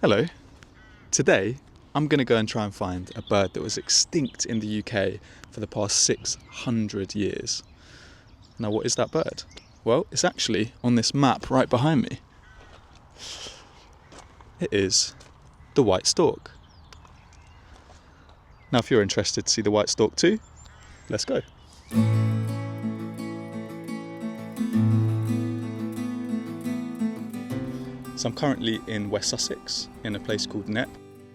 Hello. Today I'm going to go and try and find a bird that was extinct in the UK for the past 600 years. Now what is that bird? Well, it's actually on this map right behind me. It is the White Stork. Now if you're interested to see the White Stork too, let's go. So I'm currently in West Sussex in a place called Knepp.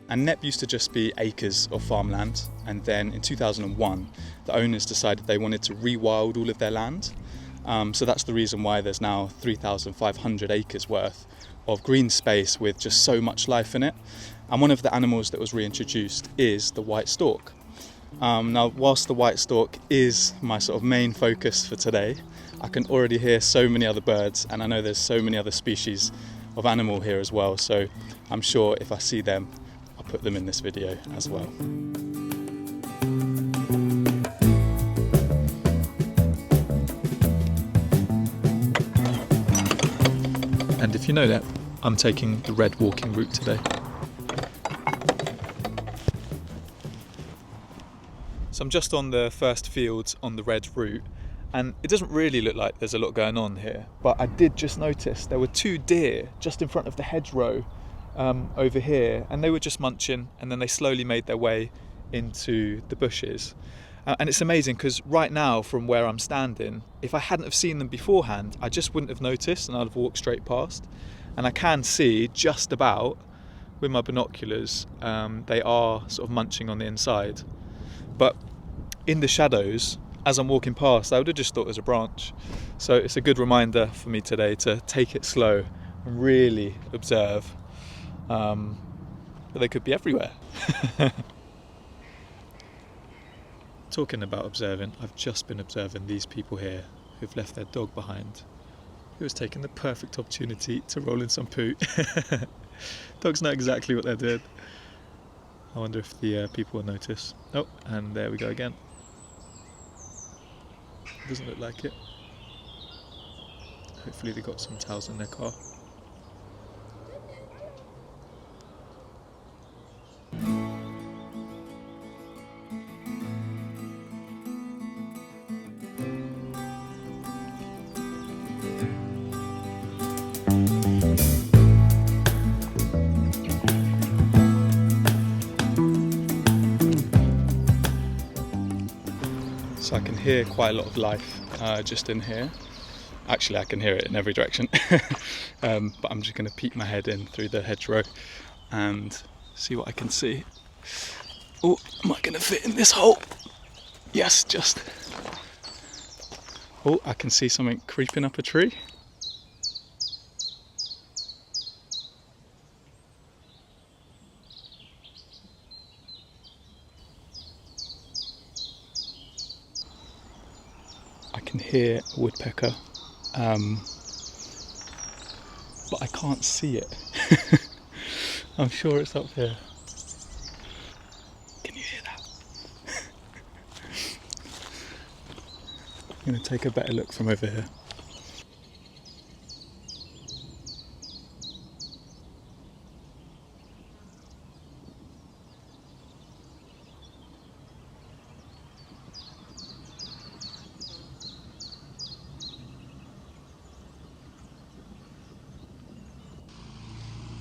And Knepp used to just be acres of farmland, and then in 2001 the owners decided they wanted to rewild all of their land. So that's the reason why there's now 3,500 acres worth of green space with just so much life in it. And one of the animals that was reintroduced is the White Stork. Now whilst the White Stork is my sort of main focus for today, I can already hear so many other birds, and I know there's so many other species of animal here as well, so I'm sure if I see them I'll put them in this video as well. And if you know that, I'm taking the red walking route today. So I'm just on the first fields on the red route, and it doesn't really look like there's a lot going on here, but I did just notice there were 2 deer just in front of the hedgerow over here, and they were just munching, and then they slowly made their way into the bushes. And it's amazing because right now from where I'm standing, if I hadn't have seen them beforehand, I just wouldn't have noticed and I'd have walked straight past. And I can see just about with my binoculars, they are sort of munching on the inside. But in the shadows, as I'm walking past, I would have just thought it was a branch. So it's a good reminder for me today to take it slow and really observe. But they could be everywhere. Talking about observing, I've just been observing these people here who've left their dog behind, who has taken the perfect opportunity to roll in some poo. Dogs know exactly what they're doing. I wonder if the people will notice. Oh, and there we go again. Doesn't look like it. Hopefully they got some towels in their car. So I can hear quite a lot of life just in here. Actually, I can hear it in every direction. But I'm just going to peek my head in through the hedgerow and see what I can see. Oh, am I going to fit in this hole? Yes, just. Oh, I can see something creeping up a tree. I can hear a woodpecker, but I can't see it. I'm sure it's up here. Can you hear that? I'm going to take a better look from over here.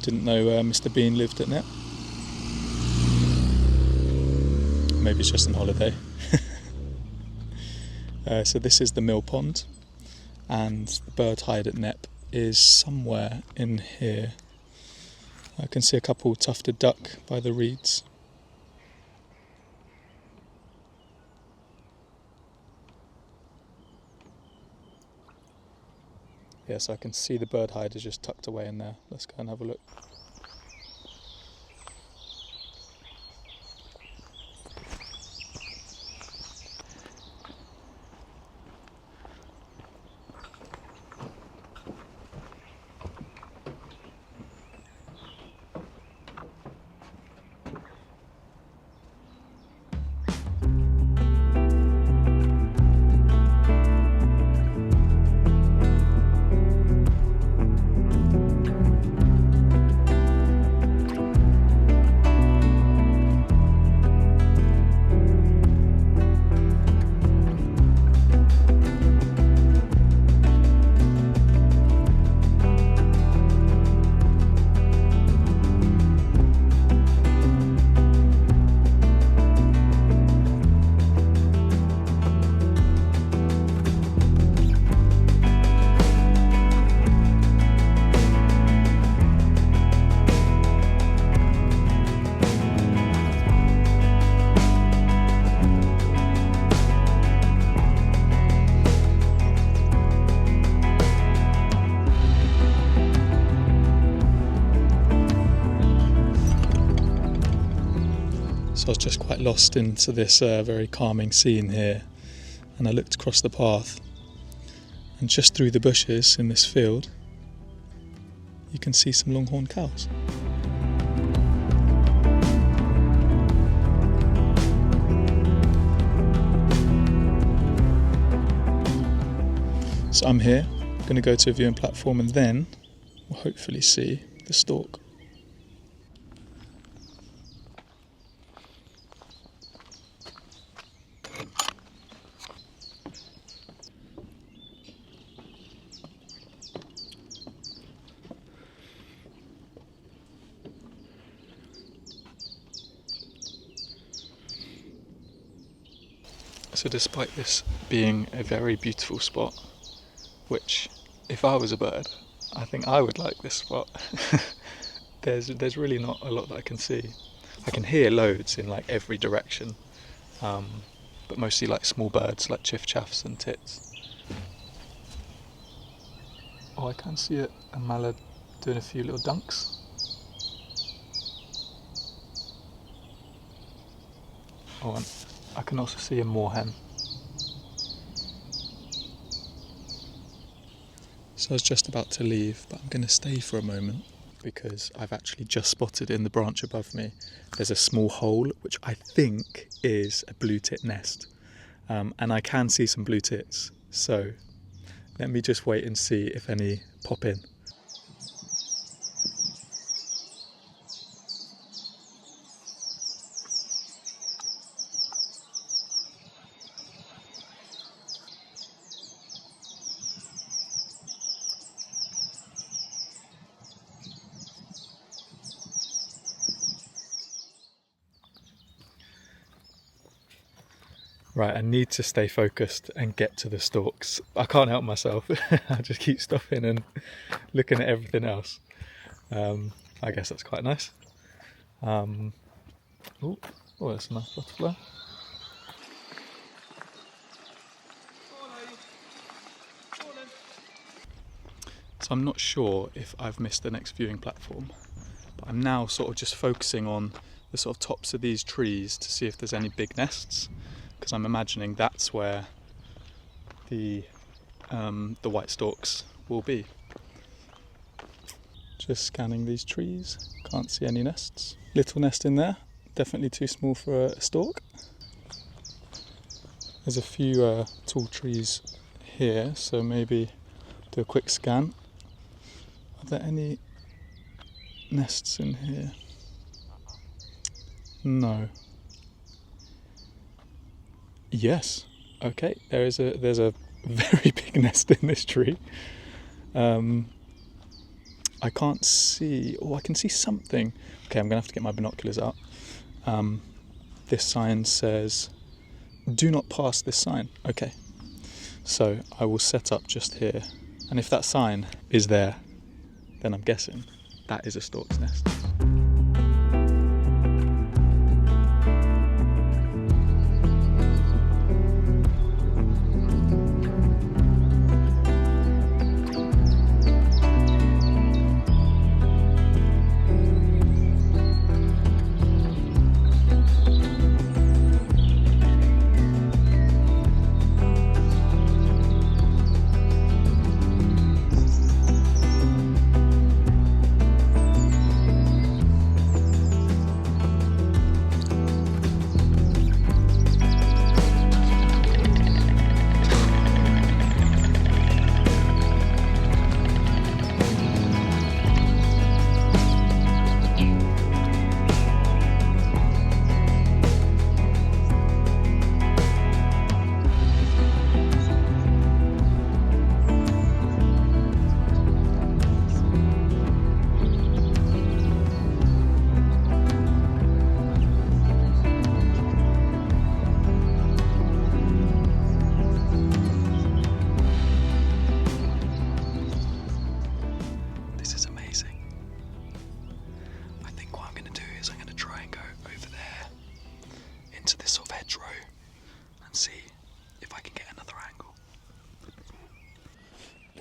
Didn't know Mr. Bean lived at Knepp. Maybe it's just on holiday. So this is the mill pond, and the bird hide at Knepp is somewhere in here. I can see a couple tufted duck by the reeds. Yes, I can see the bird hide is just tucked away in there. Let's go and have a look. So I was just quite lost into this very calming scene here, and I looked across the path, and just through the bushes in this field you can see some longhorn cows. So I'm here, going to go to a viewing platform, and then we'll hopefully see the stork. So despite this being a very beautiful spot, which if I was a bird, I think I would like this spot, there's really not a lot that I can see. I can hear loads in like every direction, but mostly like small birds like chiffchaffs and tits. Oh, I can see a mallard doing a few little dunks. Oh, and I can also see a moorhen. So I was just about to leave, but I'm going to stay for a moment because I've actually just spotted in the branch above me there's a small hole which I think is a blue tit nest, and I can see some blue tits, so let me just wait and see if any pop in. Right, I need to stay focused and get to the storks. I can't help myself. I just keep stopping and looking at everything else. I guess that's quite nice. Oh, that's a nice butterfly. So I'm not sure if I've missed the next viewing platform, but I'm now sort of just focusing on the sort of tops of these trees to see if there's any big nests, because I'm imagining that's where the white storks will be. Just scanning these trees, can't see any nests. Little nest in there, definitely too small for a stork. There's a few tall trees here, so maybe do a quick scan. Are there any nests in here? No. Yes. Okay. There's a very big nest in this tree. I can't see. Oh, I can see something. Okay, I'm gonna have to get my binoculars out. This sign says, "Do not pass this sign." Okay. So I will set up just here, and if that sign is there, then I'm guessing that is a stork's nest.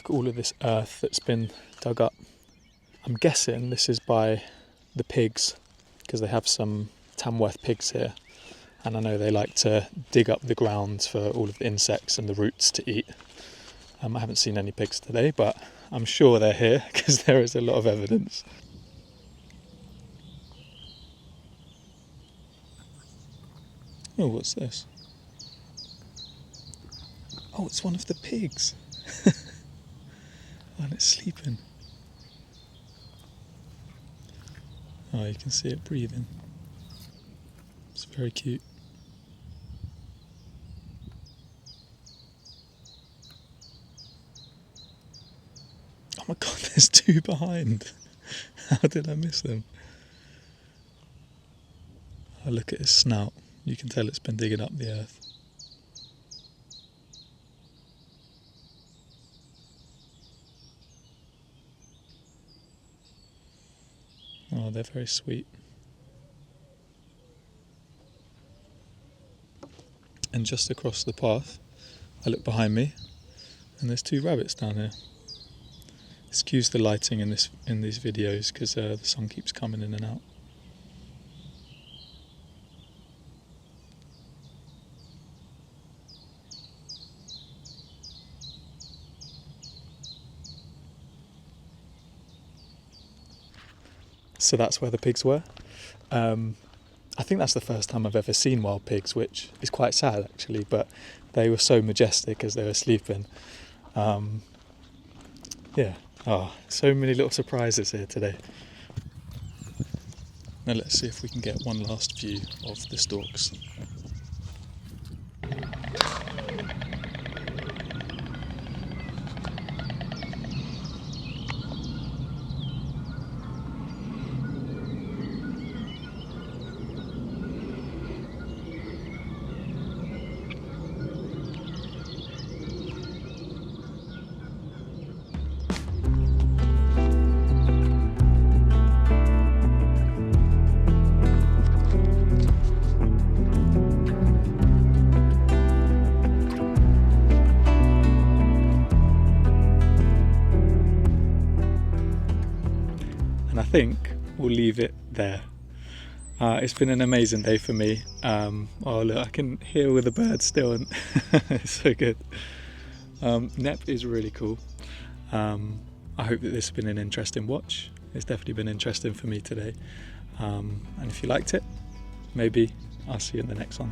All of this earth that's been dug up. I'm guessing this is by the pigs because they have some Tamworth pigs here, and I know they like to dig up the ground for all of the insects and the roots to eat. I haven't seen any pigs today, but I'm sure they're here because there is a lot of evidence. Oh, what's this? Oh, it's one of the pigs. Oh, and it's sleeping. Oh, you can see it breathing. It's very cute. Oh my god, there's two behind. How did I miss them? Oh, look at his snout. You can tell it's been digging up the earth. Oh, they're very sweet. And just across the path, I look behind me, and there's two rabbits down here. Excuse the lighting in these videos because the sun keeps coming in and out. So that's where the pigs were. I think that's the first time I've ever seen wild pigs, which is quite sad actually, but they were so majestic as they were sleeping. Yeah, so many little surprises here today. Now let's see if we can get one last view of the storks. I think we'll leave it there. It's been an amazing day for me. Oh look, I can hear all the birds still, and it's so good. Knepp is really cool. I hope that this has been an interesting watch. It's definitely been interesting for me today. And if you liked it, maybe I'll see you in the next one.